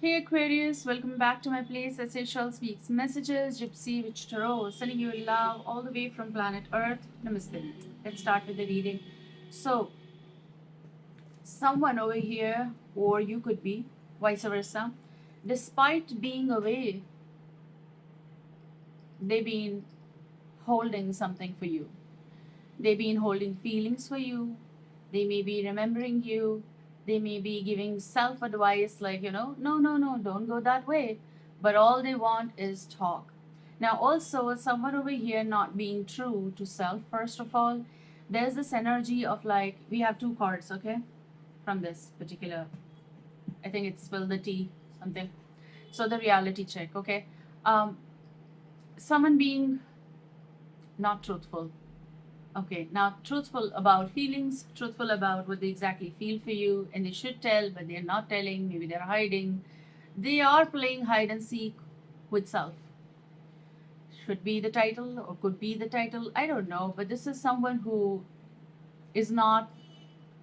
Hey Aquarius, welcome back to my place. Essential Speaks Messages, Gypsy Witch Tarot, sending you love all the way from planet Earth. Namaste. Let's start with the reading. So, someone over here, or you could be, vice versa, despite being away, they've been holding something for you. They've been holding feelings for you. They may be remembering you. They may be giving self advice like, no, no, no, don't go that way. But all they want is talk. Now, also, someone over here not being true to self, first of all, there's this energy of like, we have two cards, okay, from this particular, I think it's spill the tea, something. So, the reality check, okay. Um, Someone being not truthful. Okay, now truthful about feelings, truthful about what they exactly feel for you, and they should tell, but they're not telling, maybe they're hiding. They are playing hide and seek with self. Should be the title or could be the title, I don't know, but this is someone who is not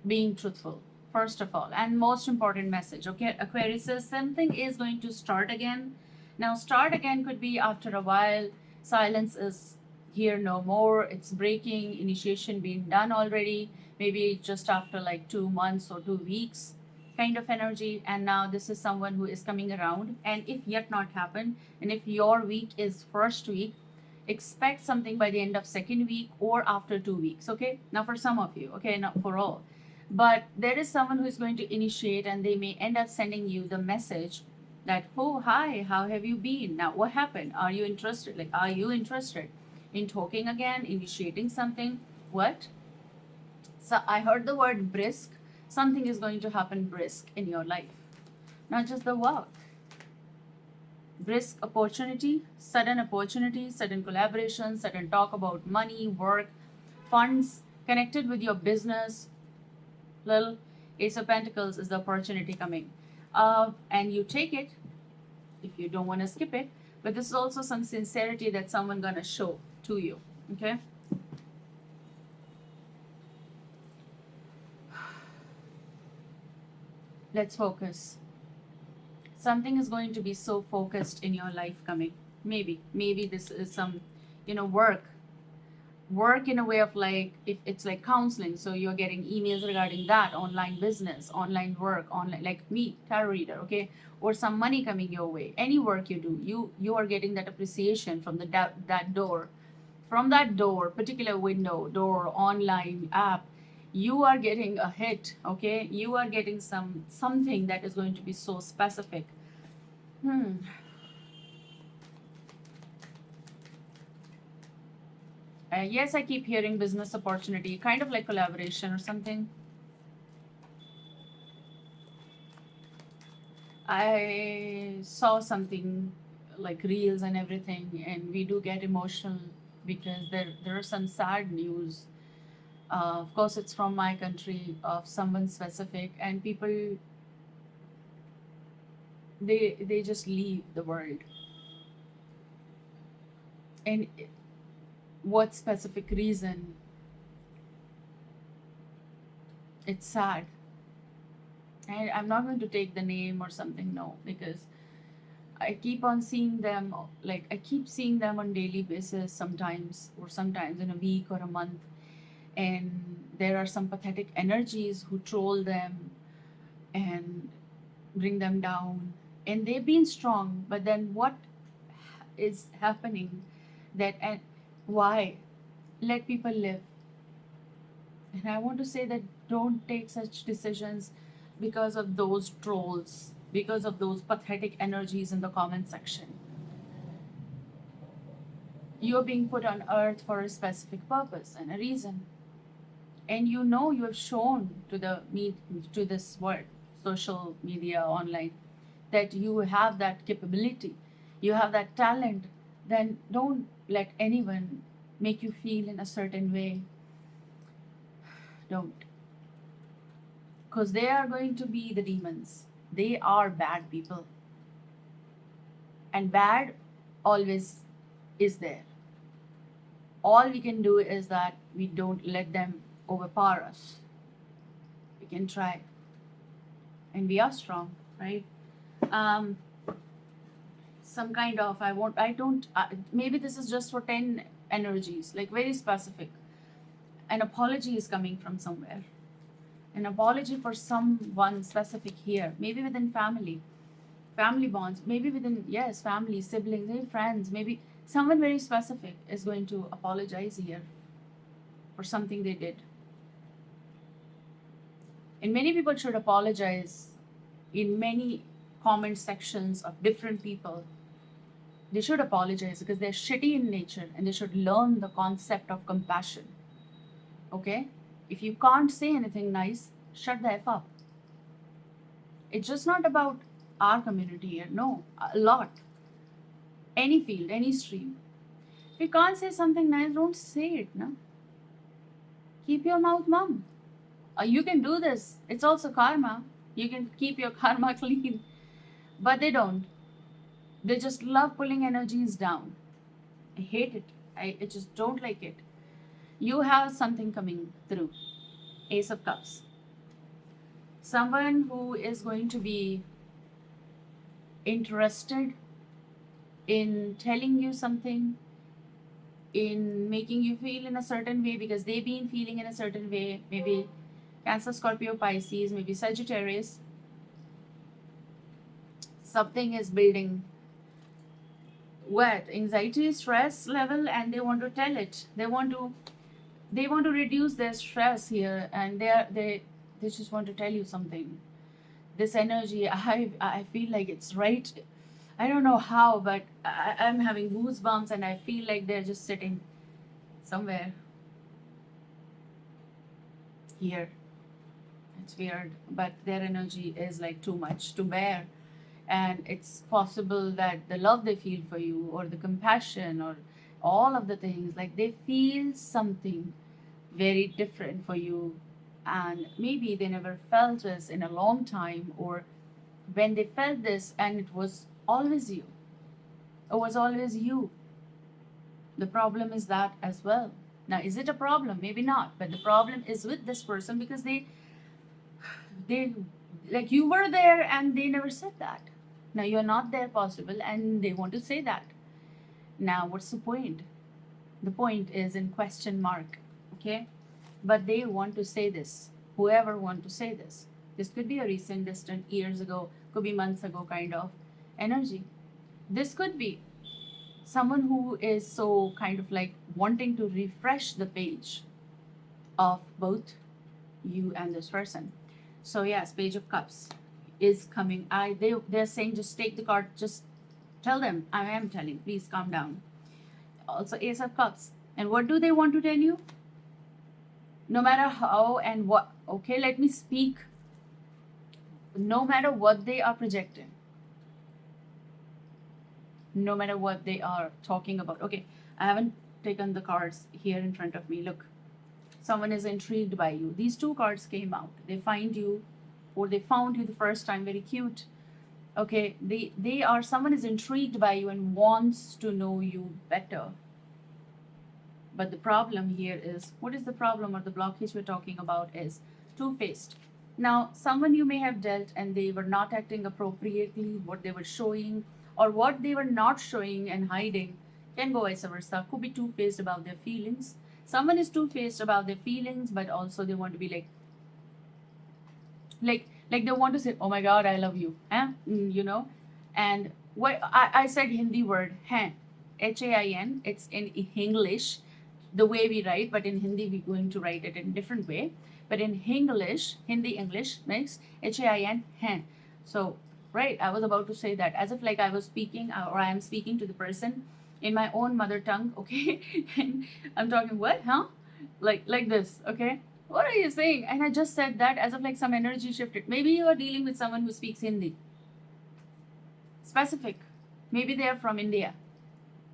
being truthful, first of all. And most important message, okay, Aquarius says something is going to start again. Now, start again could be after a while, silence is here no more, it's breaking, initiation being done already, maybe just after like 2 months or 2 weeks kind of energy. And now this is someone who is coming around. And if yet not happened, and if your week is first week, expect something by the end of second week or after 2 weeks. Okay, now for some of you, okay, not for all, but there is someone who is going to initiate, and they may end up sending you the message that, oh hi, how have you been, now what happened, are you interested, like are you interested in talking again, initiating something, what. So I heard the word brisk. Something is going to happen brisk in your life, not just the work. Brisk opportunity, sudden collaboration, sudden talk about money, work, funds connected with your business. Little Ace of Pentacles is the opportunity coming. And you take it if you don't want to skip it. But this is also some sincerity that someone gonna show to you. Okay. Let's focus. Something is going to be so focused in your life coming. Maybe this is some, work in a way of like, if it's like counseling, so you're getting emails regarding that, online business, online work, online, like me, tarot reader, okay, or some money coming your way. Any work you do, you are getting that appreciation from that door, from that door, particular window, door, online app. You are getting a hit, okay, you are getting something that is going to be so specific. hmm yes, I keep hearing business opportunity, kind of like collaboration or something. I saw something like reels and everything, and we do get emotional because there are some sad news. Of course, it's from my country of someone specific, and people, they just leave the world. And what specific reason? It's sad, and I'm not going to take the name or something, no, because I keep on seeing them, like I keep seeing them on daily basis sometimes, or sometimes in a week or a month. And there are some pathetic energies who troll them and bring them down. And they've been strong, but then what is happening, that, and why? Let people live. And I want to say that don't take such decisions because of those trolls, because of those pathetic energies in the comment section. You're being put on earth for a specific purpose and a reason. And you have shown to to this world, social media, online, that you have that capability, you have that talent. Then don't let anyone make you feel in a certain way. Don't. Because they are going to be the demons. They are bad people, and bad always is there. All we can do is that we don't let them overpower us. We can try, and we are strong, right? um, some kind of, I don't, maybe this is just for 10 energies, like very specific. An apology is coming from somewhere. An apology for someone specific here, maybe within family bonds, maybe within, yes, family, siblings, maybe friends, maybe someone very specific is going to apologize here for something they did. And many people should apologize in many comment sections of different people. They should apologize because they're shitty in nature and they should learn the concept of compassion. Okay? If you can't say anything nice, shut the F up. It's just not about our community here. No, a lot. Any field, any stream. If you can't say something nice, don't say it, no? Keep your mouth mum. You can do this. It's also karma. You can keep your karma clean. But they don't. They just love pulling energies down. I hate it. I just don't like it. You have something coming through. Ace of Cups. Someone who is going to be interested in telling you something, in making you feel in a certain way because they've been feeling in a certain way. Maybe Cancer, Scorpio, Pisces, maybe Sagittarius. Something is building what? Anxiety, stress level, and they want to tell it. They want to reduce their stress here, and they just want to tell you something. This energy, I feel like it's right. I don't know how, but I'm having goosebumps, and I feel like they're just sitting somewhere here. It's weird, but their energy is like too much to bear. And it's possible that the love they feel for you, or the compassion, or all of the things, like they feel something very different for you. And maybe they never felt this in a long time, or when they felt this, and it was always you. It was always you. The problem is that as well. Now, is it a problem? Maybe not. But the problem is with this person because they like you were there and they never said that. Now you're not there, possible, and they want to say that. Now, what's the point? The point is in question mark. Okay, but they want to say this. Whoever want to say this. This could be a recent, distant, years ago, could be months ago kind of energy. This could be someone who is so kind of like wanting to refresh the page of both you and this person. So yes, Page of Cups is coming. They're saying just take the card, just tell them. I am telling, please calm down. Also Ace of Cups. And what do they want to tell you? No matter how and what, okay, let me speak. No matter what they are projecting, no matter what they are talking about. Okay, I haven't taken the cards here in front of me. Look, someone is intrigued by you. These two cards came out. They find you, or they found you the first time, very cute. Okay, they are, someone is intrigued by you and wants to know you better. But the problem here is, what is the problem or the blockage we're talking about is two-faced. Now, someone you may have dealt and they were not acting appropriately, what they were showing or what they were not showing and hiding can go vice versa. Could be two-faced about their feelings. Someone is two-faced about their feelings, but also they want to be like they want to say, oh my god, I love you, you know. And what I said Hindi word hain, Hain. It's in English the way we write, but in Hindi we're going to write it in a different way. But in English, Hindi English makes Hain hain. So right, I was about to say that as if like I was speaking, or I am speaking to the person in my own mother tongue, okay. And I'm talking what, huh, like this, okay. What are you saying? And I just said that as if like some energy shifted. Maybe you are dealing with someone who speaks Hindi. Specific. Maybe they are from India.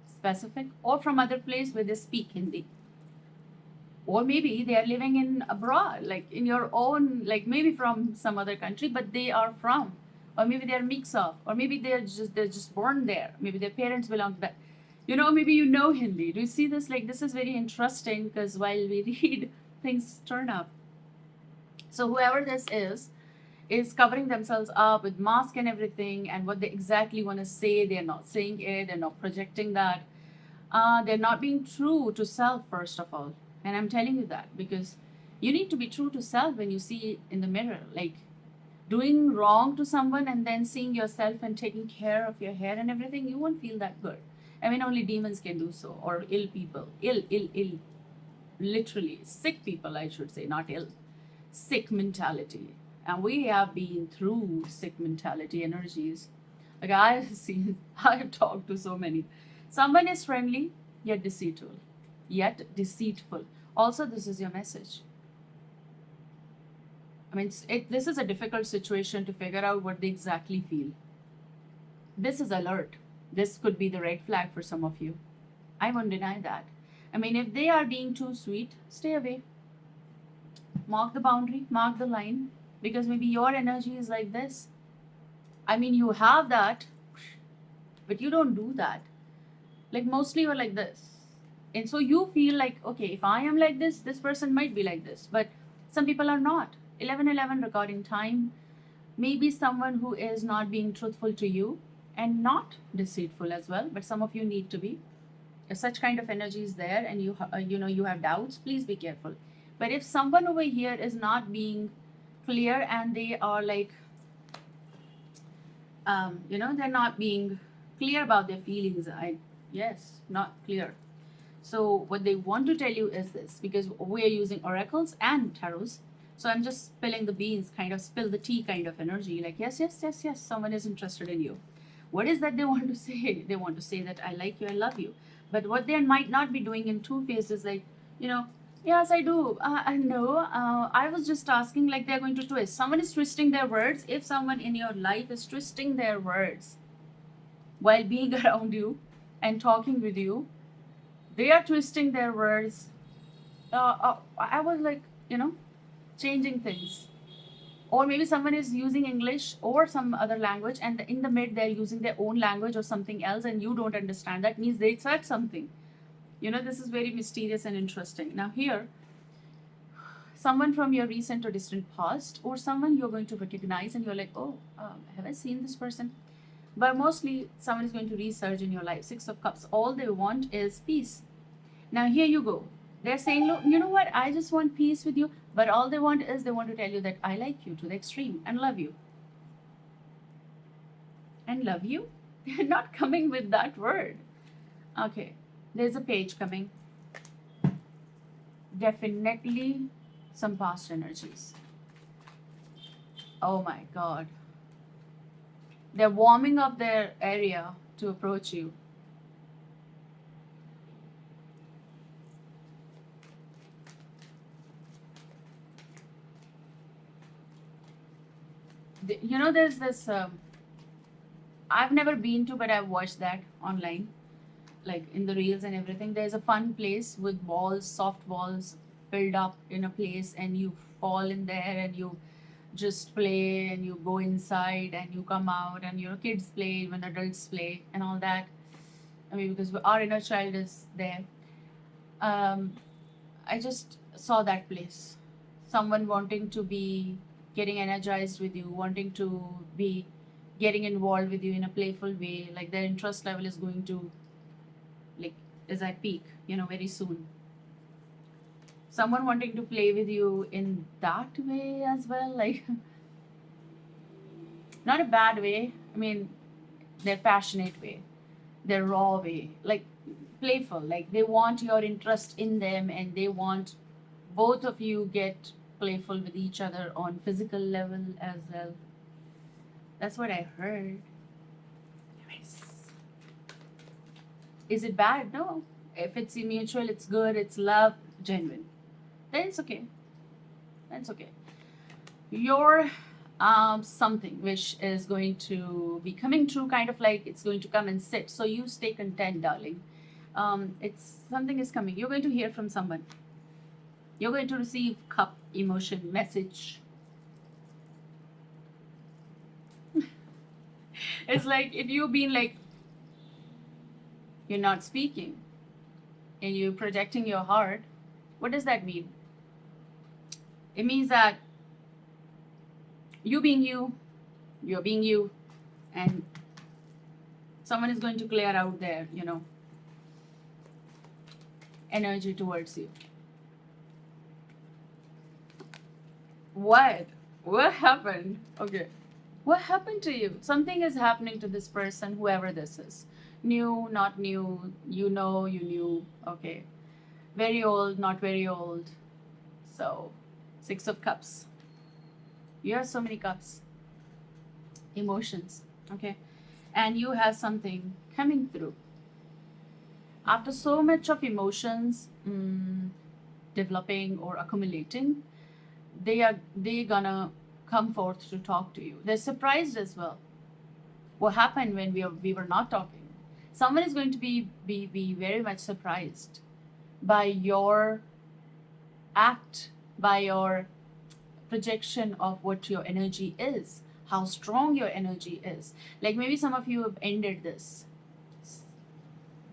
Specific. Or from other place where they speak Hindi. Or maybe they are living in abroad, like in your own, like maybe from some other country, but they are from. Or maybe they're mix of. Or maybe they're just born there. Maybe their parents belong to that. You know, maybe you know Hindi. Do you see this? Like this is very interesting because while we read, things turn up. So whoever this is, is covering themselves up with mask and everything, and what they exactly want to say, they're not saying it, they're not projecting that. They're not being true to self, first of all. And I'm telling you that because you need to be true to self when you see in the mirror. Like, doing wrong to someone and then seeing yourself and taking care of your hair and everything, you won't feel that good. I mean, only demons can do so, or ill people. Ill. Literally, sick people, I should say, not ill. Sick mentality. And we have been through sick mentality energies. Like, I've seen, I've talked to so many. Someone is friendly, yet deceitful. Yet deceitful. Also, this is your message. I mean, this is a difficult situation to figure out what they exactly feel. This is alert. This could be the red flag for some of you. I won't deny that. I mean, if they are being too sweet, stay away. Mark the boundary, mark the line, because maybe your energy is like this. I mean, you have that, but you don't do that. Like, mostly you're like this. And so you feel like, okay, if I am like this person might be like this. But some people are not. 11:11 recording time. Maybe someone who is not being truthful to you and not deceitful as well, but some of you need to be. If such kind of energy is there and you have doubts, please be careful. But if someone over here is not being clear and they are like, they're not being clear about their feelings, yes, not clear. So what they want to tell you is this, because we are using oracles and tarots. So I'm just spilling the beans, kind of spill the tea kind of energy. Like, yes, someone is interested in you. What is that they want to say? They want to say that I like you, I love you. But what they might not be doing in two-faced is like, yes, I do. I know. I was just asking, like they're going to twist. Someone is twisting their words. If someone in your life is twisting their words while being around you and talking with you, they are twisting their words. I was like, changing things. Or maybe someone is using English or some other language, and in the mid they're using their own language or something else, and you don't understand. That means they said something. This is very mysterious and interesting. Now, here, someone from your recent or distant past, or someone you're going to recognize, and you're like, oh, have I seen this person? But mostly, someone is going to resurge in your life. Six of Cups. All they want is peace. Now, here you go. They're saying, look, you know what? I just want peace with you. But all they want is they want to tell you that I like you to the extreme and love you. And love you? They're not coming with that word. Okay. There's a page coming. Definitely some past energies. Oh my God. They're warming up their area to approach you. There's this, I've never been to, but I've watched that online, like in the reels and everything. There's a fun place with walls, soft walls filled up in a place, and you fall in there and you just play and you go inside and you come out, and kids play when adults play and all that. I mean, because our inner child is there. um, I just saw that place. Someone wanting to be getting energized with you, wanting to be getting involved with you in a playful way. Like their interest level is going to, like, is at peak, very soon. Someone wanting to play with you in that way as well. Like, not a bad way. I mean, their passionate way, their raw way. Like, playful. Like, they want your interest in them, and they want both of you get playful with each other on physical level as well. That's what I heard. Nice. Is it bad? No. If it's mutual, it's good, it's love, genuine, then it's okay. That's okay. Your something which is going to be coming true, kind of like it's going to come and sit. So you stay content, darling. It's something is coming. You're going to hear from someone. You're going to receive cup emotion message. It's like if you've been like, you're not speaking and you're projecting your heart. What does that mean? It means that You being you, you're being you, and someone is going to clear out their, energy towards you. What? What happened? Okay. What happened to you? Something is happening to this person, whoever this is. New, not new, you knew. Okay. Very old, not very old. So, Six of Cups. You have so many cups. Emotions. Okay. And you have something coming through. After so much of emotions developing or accumulating, they gonna come forth to talk to you. They're surprised as well. What happened when we were not talking? Someone is going to be very much surprised by your act, by your projection of what your energy is, how strong your energy is. Like maybe some of you have ended this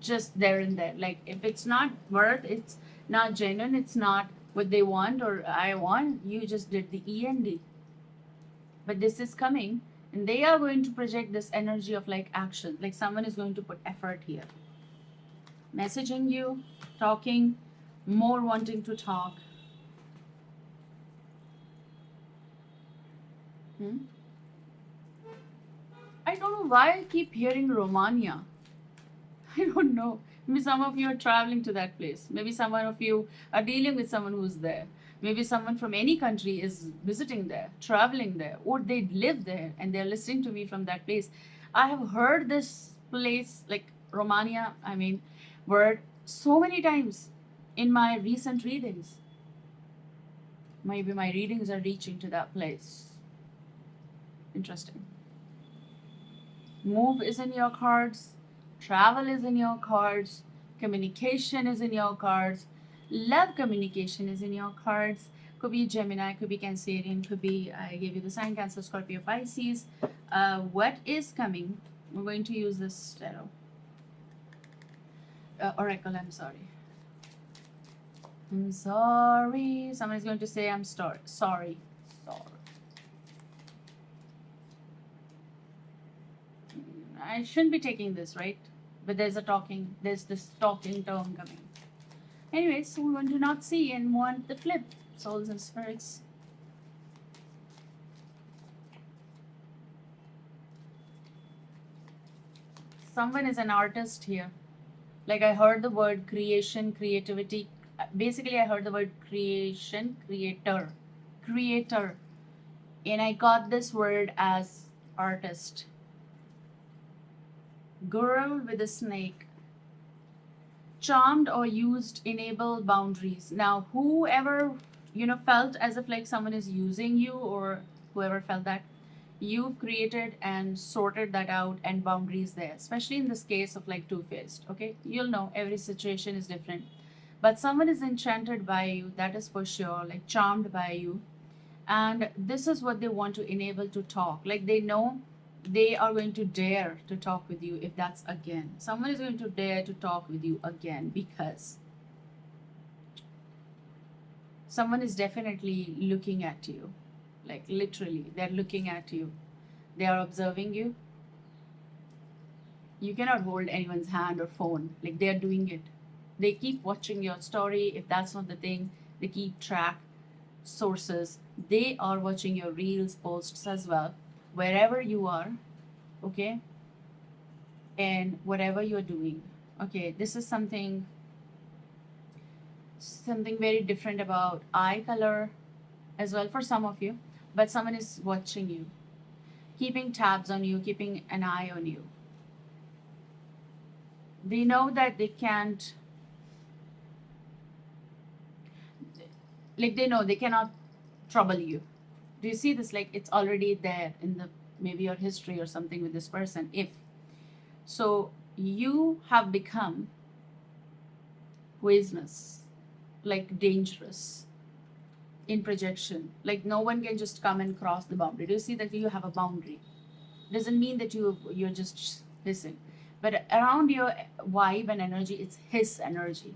just there and there. Like if it's not worth, it's not genuine, it's not what they want or I want, you just did the END. But this is coming and they are going to project this energy of like action. Like someone is going to put effort here. Messaging you, talking, more wanting to talk. I don't know why I keep hearing Romania. I don't know. Maybe some of you are traveling to that place. Maybe some of you are dealing with someone who's there. Maybe someone from any country is visiting there, traveling there, or they live there and they're listening to me from that place. I have heard this place, like Romania, word so many times in my recent readings. Maybe my readings are reaching to that place. Interesting. Move is in your cards, travel is in your cards, communication is in your cards, love communication is in your cards. Could be Gemini, could be Cancerian, could be, I gave you the sign Cancer, Scorpio, Pisces. What is coming? We're going to use this tarot. Oracle, I'm sorry. I'm sorry. Someone is going to say, I'm sorry. Sorry. I shouldn't be taking this, right? But there's this talking term coming. Anyways, we want to not see and want the flip. Souls and spirits. Someone is an artist here. Like I heard the word creation, creativity. Basically, I heard the word creation, creator. And I got this word as artist. Girl with a snake. Charmed or used enable boundaries. Now, whoever, felt as if like someone is using you or whoever felt that, you've created and sorted that out and boundaries there, especially in this case of like two-faced. Okay, you'll know every situation is different, but someone is enchanted by you, that is for sure, like charmed by you, and this is what they want to enable to talk. Like they know they are going to dare to talk with you. If that's again, someone is going to dare to talk with you again, because someone is definitely looking at you. Like literally, they're looking at you. They are observing you. You cannot hold anyone's hand or phone. Like they're doing it. They keep watching your story. If that's not the thing, they keep track sources. They are watching your reels, posts as well, wherever you are. Okay. And whatever you're doing. Okay. This is something very different about eye color as well for some of you, but someone is watching you, keeping tabs on you, keeping an eye on you. They know that they can't, like they know they cannot trouble you. Do you see this? Like it's already there in the maybe your history or something with this person. If so, you have become poisonous, like dangerous in projection. Like no one can just come and cross the boundary. Do you see that you have a boundary? Doesn't mean that you're just hissing, but around your vibe and energy, it's his energy.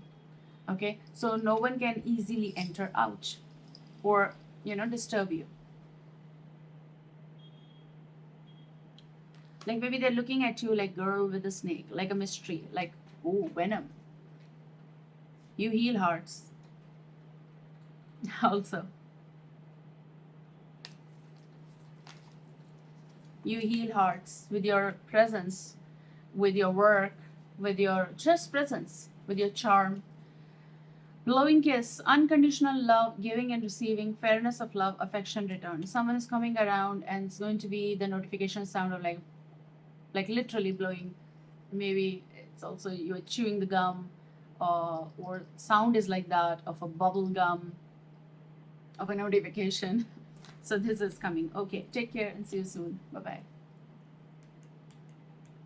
Okay, so no one can easily enter out or disturb you. Like maybe they're looking at you like girl with a snake, like a mystery, like, oh, venom. You heal hearts. Also, you heal hearts with your presence, with your work, with your just presence, with your charm. Blowing kiss, unconditional love, giving and receiving, fairness of love, affection returned. Someone is coming around and it's going to be the notification sound of like literally blowing. Maybe it's also you're chewing the gum, or sound is like that of a bubble gum, of a notification. So this is coming. Okay, take care and see you soon. Bye bye.